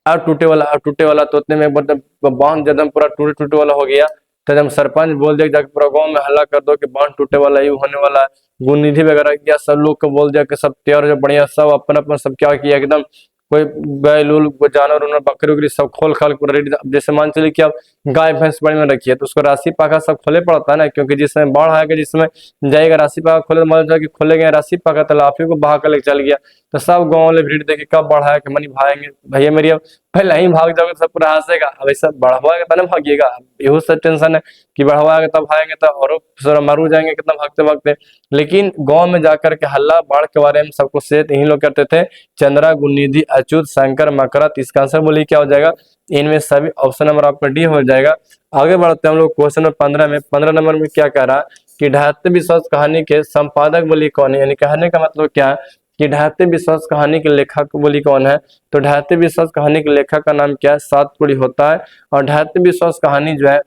अब टूटे वाला, अब टूटे वाला, तो उतने में मतलब बांध जब पूरा टूटे टूटे वाला हो गया, तो जब सरपंच बोल दिया जाके पूरा गांव में हल्ला कर दो कि बांध टूटे वाला, ये होने वाला है, गुनिधि वगैरह किया, सब लोग को बोल दिया कि सब तैयार हो बढ़िया, सब अपना अपना सब क्या किया एकदम, कोई बैल उल कोई जानवर उनवर बकरी उकरी सब खोल खाल कर रेडी। जैसे मान चलिए कि आप गाय भैंस बड़े में रखिए तो उसको राशि पाका सब खोले पड़ता है ना, क्योंकि जिसमें बाढ़ आएगा, जिसमें जाएगा राशि पाका खोले, तो मतलब कि खोले गए राशि पाका तो लाफी को बहा कर लेके चल गया, तो सब गाँव वाले भीड़ देखे कब बढ़ाया कि मनी भागेंगे भैया मेरी, अब पहले ही भाग जाओगे तो सब पूरा हंसेगा, अब ऐसा बढ़वाएगा तब ना भागिएगा, यही सब टेंशन है कि बढ़वाएगा तब भागेंगे, तो और मरू जाएंगे कितना भागते भागते। लेकिन गांव में जाकर के हल्ला बाढ़ के बारे में सबको से यही लोग करते थे, चंद्रा, गुनिधि, अच्युत, शंकर, मकरा। तो इसका आंसर बोलिए क्या हो जाएगा? इनमें सभी ऑप्शन नंबर आपका डी हो जाएगा। आगे बढ़ते हैं हम लोग क्वेश्चन नंबर 15 में। 15 नंबर में क्या कह रहा कि ढहते विश्वास कहानी के संपादक बोली कौन है? यानी कहने का मतलब क्या है कि ढहते विश्वास कहानी के लेखक बोली कौन है? तो ढहते विश्वास कहानी के लेखक का नाम क्या है? सात कोड़ी होता है। और ढहते विश्वास कहानी जो है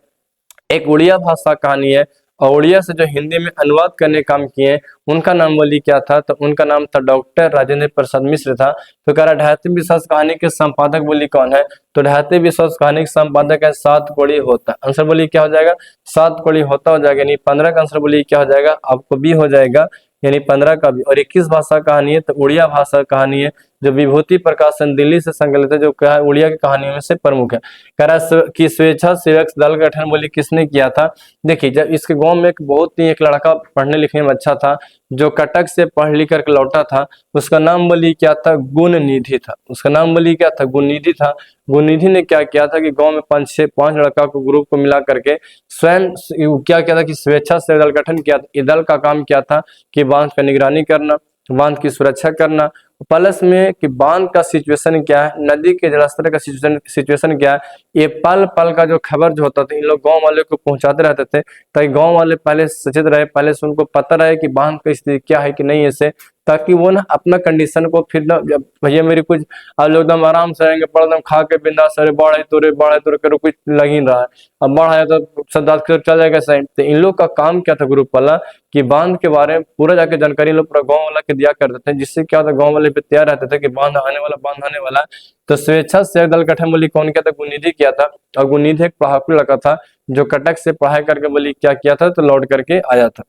एक उड़िया भाषा कहानी है, और उड़िया से जो हिंदी में अनुवाद करने काम किए उनका नाम बोली क्या था? तो उनका नाम था डॉक्टर राजेंद्र प्रसाद मिश्र था। तो कह रहा ढहते विश्वास कहानी के संपादक बोली कौन है? तो ढहते विश्वास कहानी के संपादक है सात कोड़ी होता। आंसर बोली क्या हो जाएगा? सात कोड़ी होता हो जाएगा। यानी 15 का आंसर बोली क्या हो जाएगा? आपको बी हो जाएगा, यानी 15 का भी। और 21 भाषा कहानी है, तो उड़िया भाषा कहानी है, जो विभूति प्रकाशन दिल्ली से संकलित है, जो क्या है उड़िया की कहानियों में से प्रमुख है। कह रहा कि स्वेच्छा सेवक दल का गठन बोली किसने किया था? देखिए, जब इसके गांव में एक बहुत ही एक लड़का पढ़ने लिखने में अच्छा था, जो कटक से पढ़ लिख करके लौटा था, उसका नाम बोली क्या था? गुणनिधि था। उसका नाम बोली क्या था? गुणनिधि था। गुणनिधि ने क्या किया था कि गांव में 5 लड़का को ग्रुप को मिला करके स्वयं क्या किया था कि स्वेच्छा से दल गठन किया था। ये दल का काम क्या था कि बांध का निगरानी करना, बांध की सुरक्षा करना, प्लस में कि बांध का सिचुएशन क्या है, नदी के जलस्तर का सिचुएशन क्या है, ये पल पल का जो खबर जो होता था इन लोग गांव वाले को पहुंचाते रहते थे, ताकि गांव वाले पहले सचेत रहे, पहले से उनको पता रहे कि बांध की स्थिति क्या है कि नहीं, ऐसे ताकि वो ना अपना कंडीशन को फिर ना भैया मेरी कुछ आप लोग एकदम आराम से रहेंगे, पर एकदम खा के बिंदास, अरे बाढ़ है तो करो कुछ लग ही रहा है, अब बाढ़ आया तो सब चल जाएगा सही। तो इन लोग का काम क्या था ग्रुप वाला कि बांध के बारे में पूरा जाके जानकारी लोग पूरा गांव वाला के दिया करते थे, जिससे क्या होता गांव वाले पे तैयार रहते थे कि बांध आने वाला, बांध आने वाला। तो स्वेच्छा से दल गठन बोली कौन किया था? गुणनिधि किया था। और गुणनिधि एक पढ़ाकू लड़का था जो कटक से पढ़ाई करके बोली क्या किया था? तो लौट करके आया था।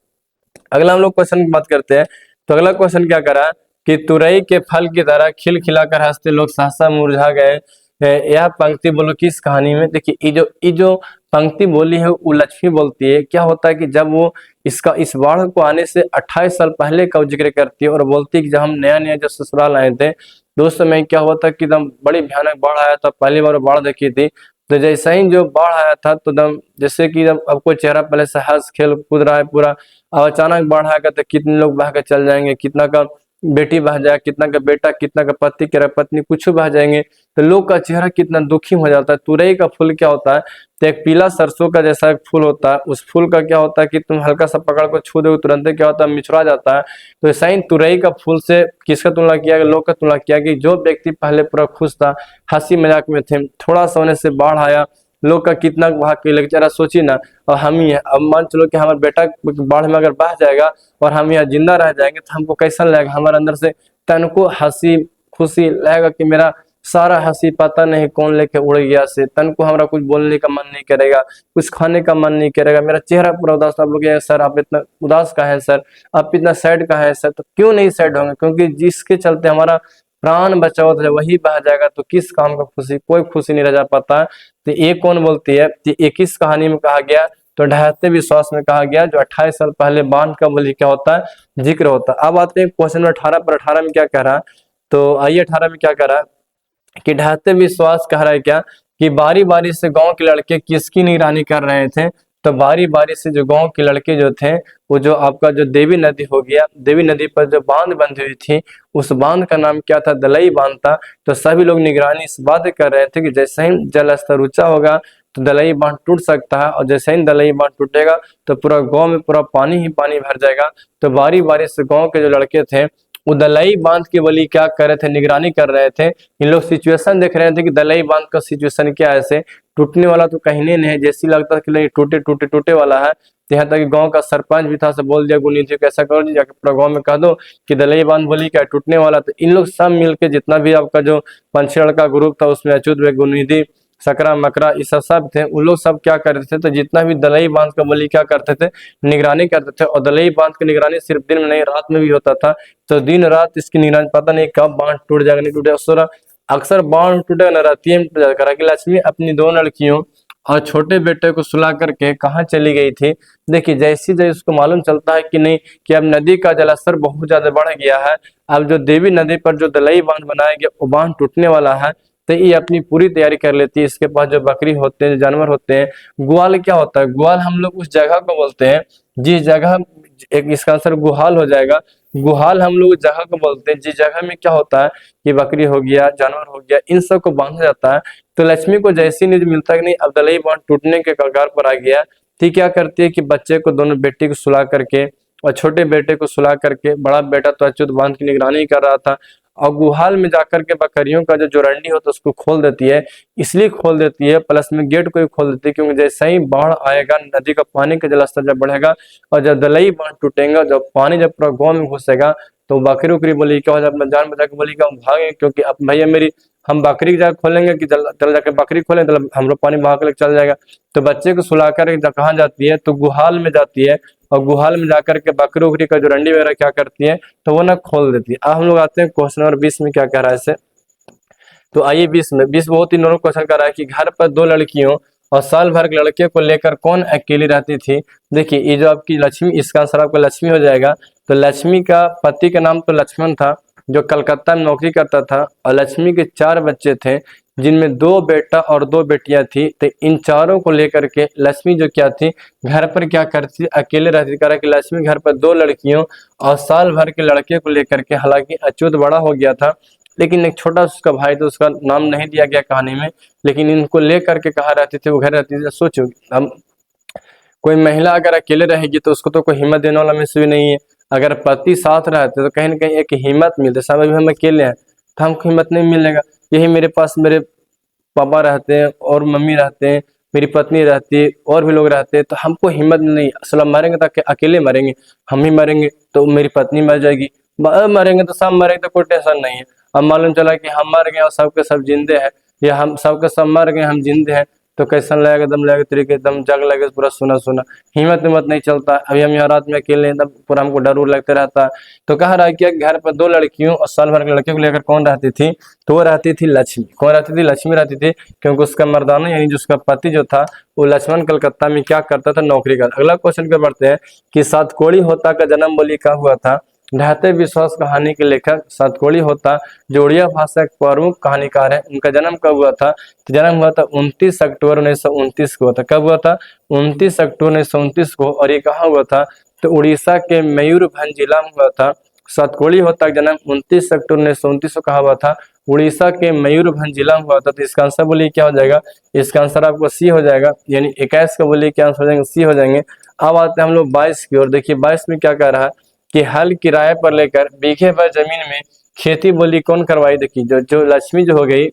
अगला हम लोग क्वेश्चन की बात करते हैं। तो अगला क्वेश्चन क्या करा कि तुरई के फल की तरह खिलखिलाकर हंसते लोग सहसा मुरझा गए, यह पंक्ति बोलो किस कहानी में? देखिए, ये जो पंक्ति बोली है वो लक्ष्मी बोलती है। क्या होता है कि जब वो इस बाढ़ को आने से 28 साल पहले का जिक्र करती है और बोलती है कि जब हम नया नया जब ससुराल आए थे तो उस समय क्या हुआ था कि एकदम बड़ी भयानक बाढ़ आया था, पहली बार बाढ़ देखी थी। तो जैसे ही जो बाढ़ आया था तो एकदम जैसे कि अब कोई चेहरा पहले से हंस खेल कूद रहा है पूरा, अब अचानक बाढ़ आएगा तो कितने लोग बह के चल जाएंगे, कितना का बेटी बह जाए, कितना का बेटा, कितना का पति के पत्नी कुछ बह जाएंगे, तो लोग का चेहरा कितना दुखी हो जाता है। तुरई का फूल क्या होता है? तो एक पीला सरसों का जैसा एक फूल होता है, उस फूल का क्या होता है कि तुम हल्का सा पकड़ को छू दो तुरंत क्या होता है? मिचुरा जाता है। तो ऐसा ही तुरई का फूल से किसका तुलना किया गया? लोग का तुलना किया कि जो व्यक्ति पहले पूरा खुश था, हंसी मजाक में थे, थोड़ा सा होने से बाढ़ आया, लोग का कितना भाग के लगे। जरा सोचिए ना, और हम ही है, अब मान चलो कि हमारा बेटा बाढ़ में अगर बह जाएगा और हम यहाँ जिंदा रह जाएंगे तो हमको कैसा लगेगा? हमारे अंदर से तन को हंसी खुशी लगेगा कि मेरा सारा हंसी पता नहीं कौन लेके उड़ गया से, तन को हमारा कुछ बोलने का मन नहीं करेगा, कुछ खाने का मन नहीं करेगा, मेरा चेहरा पूरा उदास। आप लोग सर आप इतना उदास का है सर, आप इतना सैड का है सर, तो क्यों नहीं सैड होंगे? क्योंकि जिसके चलते हमारा प्राण बचाओ तो वही बह जाएगा, तो किस काम का खुशी, कोई खुशी नहीं रह जा पाता। तो ये कौन बोलती है, तो ये किस कहानी में कहा गया, तो ढहते विश्वास में कहा गया, जो 28 साल पहले बांध का बोली क्या होता है, जिक्र होता है। अब आते हैं क्वेश्चन नंबर 18 पर। 18 में क्या कह रहा है, तो आइए 18 में क्या कह रहा है कि ढहते विश्वास कह रहा है क्या, कि बारी बारी से गांव के लड़के किसकी निगरानी कर रहे थे, तो बारी बारी से जो गांव के लड़के जो थे, वो जो आपका जो देवी नदी हो गया, देवी नदी पर जो बांध बंधी हुई थी, उस बांध का नाम क्या था, दलई बांध था। तो सभी लोग निगरानी इस बात कर रहे थे कि जैसे ही जल स्तर ऊंचा होगा तो दलई बांध टूट सकता है, और जैसे ही दलई बांध टूटेगा तो पूरा गांव में पूरा पानी ही पानी भर जाएगा। तो बारी बारी से गांव के जो लड़के थे वो दलई बांध के बली क्या कर रहे थे, निगरानी कर रहे थे। इन लोग सिचुएशन देख रहे थे कि दलई बांध का सिचुएशन क्या है, ऐसे टूटने वाला तो कहीं नहीं है, जैसी लगता है कि नहीं टूटे टूटे टूटे वाला है। यहाँ तक कि गांव का सरपंच भी था, सब बोल दिया गुनीति को ऐसा करो, जाके पूरा गांव में कह दो कि दलई बांध बोली क्या टूटने वाला। तो इन लोग सब मिलके जितना भी आपका जो 5-6 लड़का ग्रुप था, उसमें अच्युत गुनीति सकरा मकरा ये सब थे, उन लोग सब क्या करते थे, तो जितना भी दलई बांध का बलि क्या करते थे, निगरानी करते थे। और दलई बांध की निगरानी सिर्फ दिन में नहीं, रात में भी होता था। तो दिन रात इसकी निगरानी, पता नहीं कब बांध टूट जाएगा, नहीं टूटे, अक्सर बांध टूटेगा न रातिये में टूट जाएगा। कि लक्ष्मी अपनी 2 लड़कियों और छोटे बेटे को सुला करके कहाँ चली गई थी। देखिए जैसी जैसे उसको मालूम चलता है कि नहीं कि अब नदी का जलस्तर बहुत ज्यादा बढ़ गया है, अब जो देवी नदी पर जो दलई बांध बनाया गया वो बांध टूटने वाला है, तो ये अपनी पूरी तैयारी कर लेती है। इसके पास जो बकरी होते हैं, जानवर होते हैं, ग्वाल क्या होता है, ग्वाल हम लोग उस जगह को बोलते हैं जिस जगह, एक इसका आंसर गुहाल हो जाएगा। गुहाल हम लोग जगह को बोलते हैं जिस जगह में क्या होता है कि बकरी हो गया, जानवर हो गया, इन सब को बांधा जाता है। तो लक्ष्मी को जैसी न्यूज मिलता है कि नहीं अब दलई बांध टूटने के कगार पर आ गया, ठीक क्या करती है कि बच्चे को, दोनों बेटी को सुला करके और छोटे बेटे को सुला करके, बड़ा बेटा तो अच्युत बांध की निगरानी कर रहा था, और गुहाल में जाकर के बकरियों का जो जोरंडी होता है उसको खोल देती है। इसलिए खोल देती है, प्लस में गेट को भी खोल देती है, क्योंकि जैसे ही बाढ़ आएगा, नदी का पानी का जलस्तर जब बढ़ेगा और जब दलई बांध टूटेगा, जब पानी जब पूरा गाँव में घुसेगा, तो बकरी उकरी बोली क्या हो जाए, अपना जान बचा के बोली क्या भागे, क्योंकि अब भैया मेरी, हम बकरी की जाकर खोलेंगे कि चल जाके बकरी खोलें तो हम लोग पानी बहा के चल जाएगा। तो बच्चे को सुलाकर कहाँ जाती है, तो गुहाल में जाती है, और गुहाल में जाकर के बकरी उकरी का जो रंडी वगैरह क्या करती है, तो वो ना खोल देती है। अब हम लोग आते हैं क्वेश्चन नंबर 20 में क्या कह रहा है इसे, तो आइए 20 में, 20 बहुत ही नॉर्मल क्वेश्चन कर रहा है कि घर पर 2 लड़कियों और साल भर के लड़के को लेकर कौन अकेली रहती थी। देखिए ये जो आपकी लक्ष्मी, इसका आंसर आपका लक्ष्मी हो जाएगा। तो लक्ष्मी का पति का नाम तो लक्ष्मण था, जो कलकत्ता में नौकरी करता था, और लक्ष्मी के 4 बच्चे थे, जिनमें 2 बेटा और 2 बेटियां थी। तो इन चारों को लेकर के लक्ष्मी जो क्या थी, घर पर क्या करती, अकेले रहती। करा कि लक्ष्मी घर पर 2 लड़कियों और साल भर के लड़के को लेकर के, हालांकि अच्युत बड़ा हो गया था, लेकिन एक छोटा उसका भाई तो उसका नाम नहीं दिया गया कहानी में, लेकिन इनको लेकर के कहाँ रहते थे, वो घर रहती थी। सोचो हम, कोई महिला अगर अकेले रहेगी तो उसको तो कोई हिम्मत देने वाला में से भी नहीं है। अगर पति साथ रहते तो कहीं ना कहीं एक हिम्मत मिलती, सब अभी हम अकेले हैं तो हमको हिम्मत नहीं मिलेगा। यही मेरे पास मेरे पापा रहते हैं और मम्मी रहते हैं, मेरी पत्नी रहती है और भी लोग रहते हैं, तो हमको हिम्मत नहीं, असल मरेंगे तो अकेले मरेंगे, हम ही मरेंगे तो मेरी पत्नी मर जाएगी, मरेंगे तो सब मरेंगे, तो कोई टेंशन नहीं है। अब मालूम चला कि हम मर गए और सबके सब जिंदे हैं, या हम सबके सब मर गए हम जिंदे हैं, तो कैसा लगेगा, एकदम लगेगा तरीके एकदम जग लगे पूरा सुना सुना, हिम्मत नहीं चलता। अभी हम यहाँ रात में अकेले हैं, तब पूरा हमको डर उर लगता रहता है। तो कह रहा है कि घर पर 2 लड़कियों और साल भर के लड़के को लेकर कौन रहती थी, तो वो रहती थी लक्ष्मी। कौन रहती थी, लक्ष्मी रहती थी, क्योंकि उसका मर्दाना यानी जो उसका पति जो था वो लक्ष्मण कलकत्ता में क्या करता था, नौकरी कर। अगला क्वेश्चन पे बढ़ते हैं कि सातकोड़ी होता का जन्म बोली का हुआ था। ढहते विश्वास कहानी के लेखक सातकोड़ी होता जो उड़िया भाषा के प्रमुख कहानीकार है, उनका जन्म कब हुआ था, तो जन्म हुआ था 29 अक्टूबर 1929 को हुआ था। कब हुआ था, 29 अक्टूबर 1929 को, और ये कहाँ हुआ था, तो उड़ीसा के मयूरभंज जिला में हुआ था। सातकोड़ी होता का जन्म 29 अक्टूबर 1929 को कहा हुआ था, उड़ीसा के मयूरभंज जिला में हुआ था। तो इसका आंसर बोलिए क्या हो जाएगा, इसका आंसर आपको सी हो जाएगा, यानी 21 का बोलिए क्या आंसर हो जाएंगे, सी हो जाएंगे। अब आते हैं हम लोग 22 की ओर। देखिए 22 में क्या कह रहा है कि हल किराए पर लेकर बीघे भर जमीन में खेती बोली कौन करवाई। देखिए जो लक्ष्मी जो हो गई,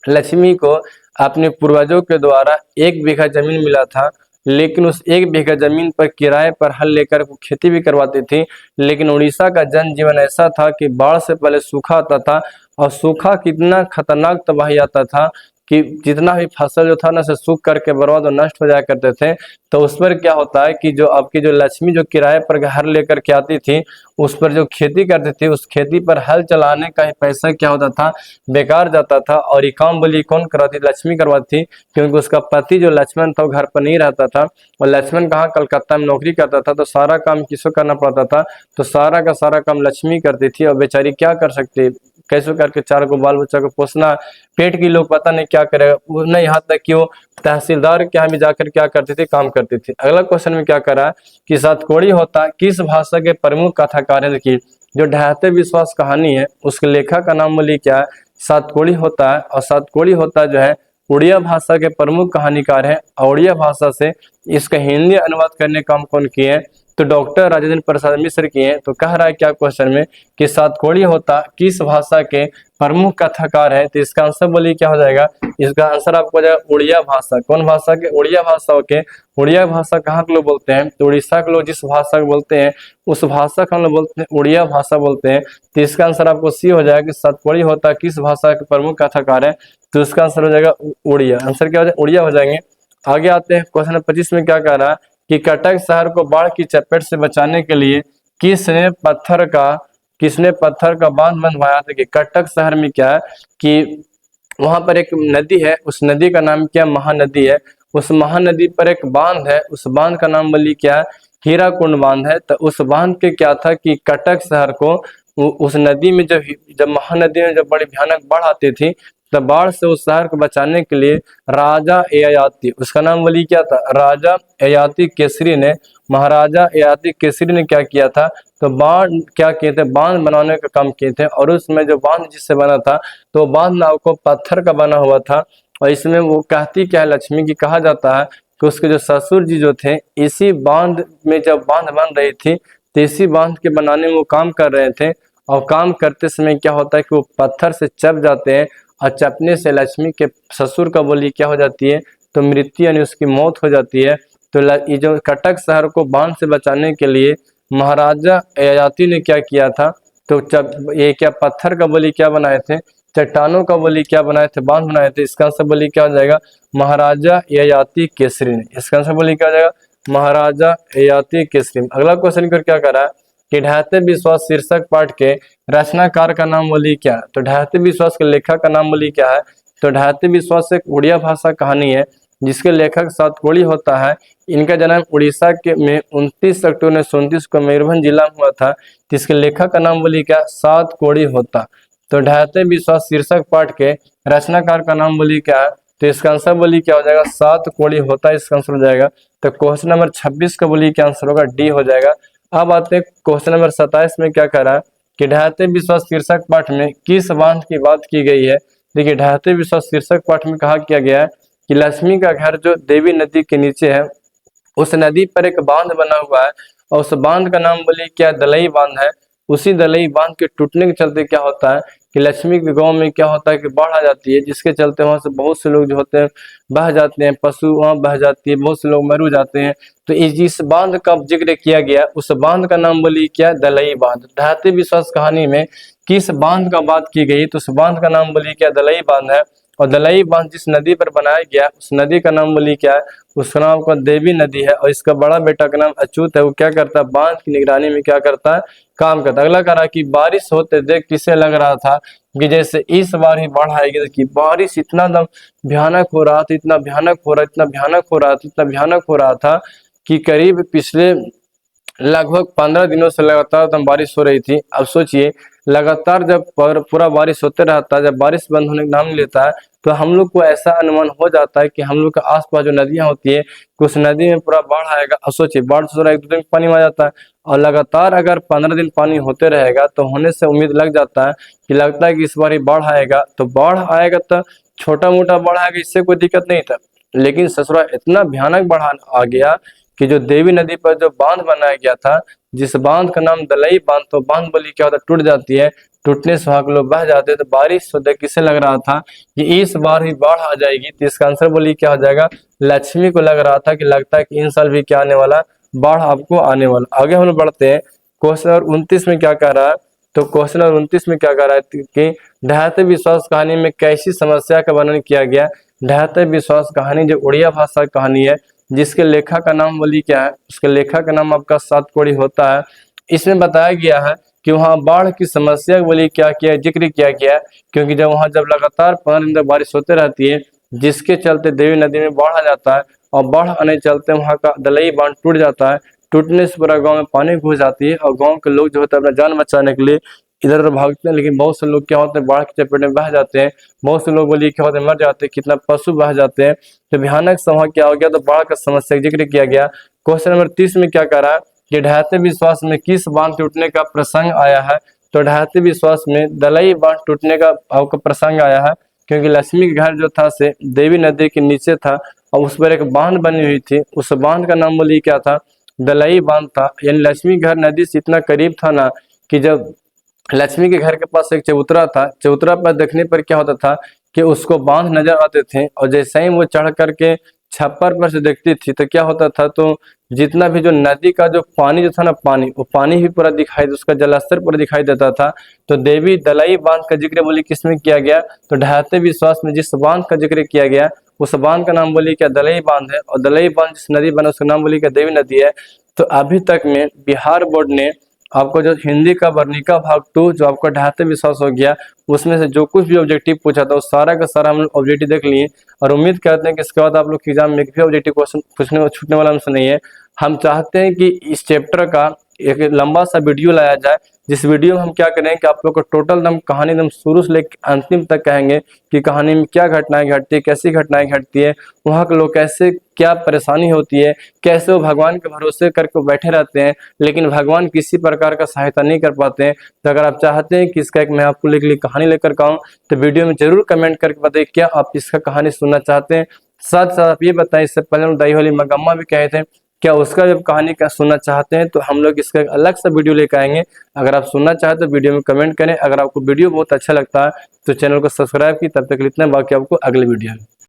लक्ष्मी को अपने पूर्वजों के द्वारा 1 बीघा जमीन मिला था, लेकिन उस 1 बीघा जमीन पर किराए पर हल लेकर वो खेती भी करवाती थी। लेकिन उड़ीसा का जनजीवन ऐसा था कि बाढ़ से पहले सूखा आता था, और सूखा कितना खतरनाक तबाही आता था कि जितना भी फसल जो था ना से सूख करके बर्बाद और नष्ट हो जाया करते थे। तो उस पर क्या होता है कि जो आपकी जो लक्ष्मी जो किराए पर घर लेकर के आती थी, उस पर जो खेती करती थी, उस खेती पर हल चलाने का ही पैसा क्या होता था, बेकार जाता था। और ये काम बोली कौन करवाती, लक्ष्मी करवाती थी, क्योंकि उसका पति जो लक्ष्मण था वो घर पर नहीं रहता था, और लक्ष्मण कहाँ कलकत्ता में नौकरी करता था। तो सारा काम किसको करना पड़ता था, तो सारा का सारा काम लक्ष्मी करती थी। और बेचारी क्या कर सकती, कैसे करके चार को बाल बच्चा को पोसना, पेट की लोग पता नहीं क्या करेगा, नहीं यहाँ तक कि वो तहसीलदार के यहाँ भी जाकर क्या करती थी, काम करती थी। अगला क्वेश्चन में क्या करा कि सातकोड़ी होता किस भाषा के प्रमुख कथाकार है। देखिए जो ढहते विश्वास कहानी है उसके लेखक का नाम बोली क्या है, सातकोड़ी होता है। और सातकोड़ी होता जो है उड़िया भाषा के प्रमुख कहानीकार है। और उड़िया भाषा से इसका हिंदी अनुवाद करने का काम कौन किए हैं, तो डॉक्टर राजेंद्र प्रसाद मिश्र किए हैं। तो कह रहा है क्या क्वेश्चन में कि सातकोड़ी होता किस भाषा के प्रमुख कथाकार है, तो इसका आंसर बोलिए क्या हो जाएगा, इसका आंसर आपको हो जाएगा उड़िया भाषा। कौन भाषा के, उड़िया भाषा के। उड़िया भाषा कहाँ के लोग बोलते हैं, तो उड़ीसा के लोग जिस भाषा को बोलते हैं उस भाषा का हम लोग बोलते हैं उड़िया भाषा बोलते हैं। तो इसका आंसर आपको सी हो जाएगा कि सातकोड़ी होता किस भाषा के प्रमुख कथाकार है, तो इसका आंसर हो जाएगा उड़िया। आंसर क्या हो जाएगा, उड़िया हो जाएंगे। आगे आते हैं क्वेश्चन नंबर 25 में क्या कह रहा है कि कटक शहर को बाढ़ की चपेट से बचाने के लिए किसने पत्थर का बांध बनवाया था। कि कटक शहर में क्या है कि वहां पर एक नदी है, उस नदी का नाम क्या, महानदी है। उस महानदी पर एक बांध है, उस बांध का नाम बोली क्या है, हीराकुंड बांध है। तो उस बांध के क्या था कि कटक शहर को उस नदी में जब महानदी में जब बड़ी भयानक बाढ़ आती थी, तब बाढ़ से उस शहर को बचाने के लिए राजा ययाति, उसका नाम बोली क्या था, राजा ययाति केसरी ने, महाराजा ययाति केसरी ने क्या किया था, तो क्या किए थे, बांध बनाने का काम किए थे। और उसमें जो बांध जिससे बना था, तो बांध नाव को पत्थर का बना हुआ था। और इसमें वो कहती क्या है लक्ष्मी की, कहा जाता है कि उसके जो ससुर जी जो थे, इसी बांध में जब बांध बन रही थी, तो इसी बांध के बनाने में वो काम कर रहे थे। और काम करते समय क्या होता है कि वो पत्थर से चप जाते हैं, और चपने से लक्ष्मी के ससुर का बोली क्या हो जाती है, तो मृत्यु यानी उसकी मौत हो जाती है। तो ये जो कटक शहर को बांध से बचाने के लिए महाराजा ययाति ने क्या किया था, तो ये क्या पत्थर का बोली क्या बनाए थे, चट्टानों का बोली क्या बनाए थे, बांध बनाए थे। इसका आंसर बोली क्या हो जाएगा, महाराजा ययाति केसरी ने। इसका आंसर बोली क्या हो जाएगा, महाराजा ययाति केसरी। अगला क्वेश्चन क्या करा कि ढहते विश्वास शीर्षक पाठ के रचनाकार का नाम बोली क्या। तो ढहते विश्वास के लेखक का नाम बोली क्या है, तो ढहते विश्वास एक उड़िया भाषा कहानी है जिसके लेखक सातकोड़ी होता है। इनका जन्म उड़ीसा के में 29 अक्टूबर 1929 को मयूरभंज जिला में हुआ था। जिसके लेखक का नाम बोली क्या, सातकोड़ी होता। तो ढहते विश्वास शीर्षक पाठ के रचनाकार का नाम बोली क्या है, तो इसका आंसर बोली क्या हो जाएगा, सातकोड़ी होता। इसका आंसर हो जाएगा, तो क्वेश्चन नंबर 26 का बोली क्या आंसर होगा, डी हो जाएगा। अब आते हैं क्वेश्चन नंबर 27 में क्या कह रहा है कि ढहते विश्वास शीर्षक पाठ में किस बांध की बात की गई है। देखिए ढहते विश्वास शीर्षक पाठ में कहा किया गया है कि लक्ष्मी का घर जो देवी नदी के नीचे है, उस नदी पर एक बांध बना हुआ है, और उस बांध का नाम बोली क्या, दलई बांध है। उसी दलई बांध के टूटने के चलते क्या होता है कि लक्ष्मी के गांव में क्या होता है कि बाढ़ आ जाती है, जिसके चलते वहां से बहुत से लोग जो होते हैं बह जाते हैं, पशु वहां बह जाती है, बहुत से लोग मर जाते हैं। तो जिस बांध का जिक्र किया गया उस बांध का नाम बोली क्या, दलई बांध। ढहते विश्वास कहानी में किस बांध का बात की गई, तो उस बांध का नाम बोली क्या, दलई बांध है। और दलई बांध जिस नदी पर बनाया गया उस नदी का नाम बोली क्या है, उसका नाम का देवी नदी है। और इसका बड़ा बेटा का नाम अच्युत है। वो क्या करता है, बांध की निगरानी में क्या करता है, काम करता है। अगला कह रहा कि बारिश होते देख किसे लग रहा था कि जैसे इस बार ही बाढ़ आएगी। देखिए बारिश इतना दम भयानक हो रहा था, इतना भयानक हो रहा, इतना भयानक हो रहा था, इतना भयानक हो रहा था कि करीब पिछले लगभग 15 दिनों से लगातार एकदम बारिश हो रही थी। अब सोचिए लगातार जब पूरा बारिश होते रहता है, जब बारिश बंद होने का नाम नहीं लेता है, तो हम लोग को ऐसा अनुमान हो जाता है कि हम लोग के आसपास जो नदियां होती है उस नदी में पूरा बाढ़ आएगा। अब सोचिए बाढ़ से थोड़ा 1-2 दिन पानी में आ जाता है, और लगातार अगर 15 दिन पानी होते रहेगा तो होने से उम्मीद लग जाता है कि लगता है कि इस बार ही बाढ़ आएगा। तो बाढ़ आएगा तो छोटा मोटा बाढ़ आएगा, इससे कोई दिक्कत नहीं था। लेकिन ससुरा इतना भयानक बाढ़ आ गया कि जो देवी नदी पर जो बांध बनाया गया था, जिस बांध का नाम दलई बांध, तो बांध बोली क्या होता है, टूट जाती है। टूटने से वहां के लोग बह जाते हैं। तो बारिश होते किसे लग रहा था कि इस बार ही बाढ़ आ जाएगी। तो इसका आंसर बोली क्या हो जाएगा, लक्ष्मी को लग रहा था कि लगता है कि इन साल भी क्या आने वाला, बाढ़ आपको आने वाला। आगे हम लोग बढ़ते हैं क्वेश्चन नंबर 29 में क्या कह रहा है, तो क्वेश्चन नंबर 29 में क्या कह रहा है कि ढहते विश्वास कहानी में कैसी समस्या का वर्णन किया गया। ढहते विश्वास कहानी जो उड़िया भाषा की कहानी है, जिसके लेखक का नाम बोली क्या है, उसके लेखक का नाम आपका सातकोड़ी होता है। इसमें बताया गया है कि वहाँ बाढ़ की समस्या बोली क्या किया जिक्र किया गया, क्योंकि जब लगातार 15 दिन तक बारिश होते रहती है, जिसके चलते देवी नदी में बाढ़ आ जाता है और बाढ़ आने के चलते वहाँ का दलई बांध टूट जाता है। टूटने से पूरा गांव में पानी घुस जाती है और गांव के लोग जो होते हैं अपना जान बचाने के लिए इधर उधर भागते हैं, लेकिन बहुत से लोग क्या होते हैं बाढ़ के चपेट में बह जाते हैं। बहुत से लोग बोलिए क्या होते हैं मर जाते हैं, कितना पशु बह जाते हैं। तो भयानक समय क्या हो गया, तो बाढ़ का समस्या का जिक्र किया गया। क्वेश्चन नंबर 30 में क्या कह रहा है कि ढहते विश्वास में किस बांध टूटने का प्रसंग आया है। तो ढहते विश्वास में दलई बांध टूटने का आपका प्रसंग आया है, क्योंकि लक्ष्मी के घर जो था से देवी नदी के नीचे था और उस पर एक बांध बनी हुई थी। उस बांध का नाम बोलिए क्या था, दलई बांध था। यानी लक्ष्मी घर नदी से इतना करीब था ना कि जब लक्ष्मी के घर के पास एक चबूतरा था, चबूतरा पर देखने पर क्या होता था कि उसको बांध नजर आते थे, और जैसे ही वो चढ़ करके छप्पर पर से देखती थी तो क्या होता था, तो जितना भी जो नदी का जो पानी जो था ना, वो पानी भी पूरा दिखाई, उसका जलस्तर पूरा दिखाई देता था। तो देवी दलई बांध का जिक्र बोली किसमें किया गया, तो ढहते विश्वास में जिस बांध का जिक्र किया गया उस बांध का नाम बोली क्या दलई बांध है, और दलई बांध जिस नदी बना उसका नाम बोली क्या देवी नदी है। तो अभी तक में बिहार बोर्ड ने आपको जो हिंदी का वर्णिका भाग 2 जो आपका ढहते विश्वास हो गया, उसमें से जो कुछ भी ऑब्जेक्टिव पूछा था उस सारा का सारा हम लोग ऑब्जेक्टिव देख लिए, और उम्मीद करते हैं कि इसके बाद आप लोग एग्जाम में भी ऑब्जेक्टिव क्वेश्चन पूछने छूटने वाला हमसे नहीं है। हम चाहते हैं कि इस चैप्टर का एक लंबा सा वीडियो लाया जाए, जिस वीडियो में हम क्या करें कि आप लोग को टोटल एकदम कहानी एकदम शुरू से लेकर अंतिम तक कहेंगे कि कहानी में क्या घटनाएं घटती है, कैसी घटनाएं घटती है, वहाँ के लोग कैसे क्या परेशानी होती है, कैसे वो भगवान के भरोसे करके बैठे रहते हैं लेकिन भगवान किसी प्रकार का सहायता नहीं कर पाते हैं। तो अगर आप चाहते हैं कि इसका एक मैं आपको लिए कहानी लेकर के आऊँ तो वीडियो में जरूर कमेंट करके बताइए क्या आप इसका कहानी सुनना चाहते हैं। साथ साथ आप ये बताएं, इससे पहले हम दही वाली मगम्मा भी कहे थे, क्या उसका जब कहानी का सुनना चाहते हैं तो हम लोग इसका अलग सा वीडियो लेकर आएंगे। अगर आप सुनना चाहते तो वीडियो में कमेंट करें। अगर आपको वीडियो बहुत अच्छा लगता है तो चैनल को सब्सक्राइब की। तब तक इतना, बाकी आपको अगले वीडियो में।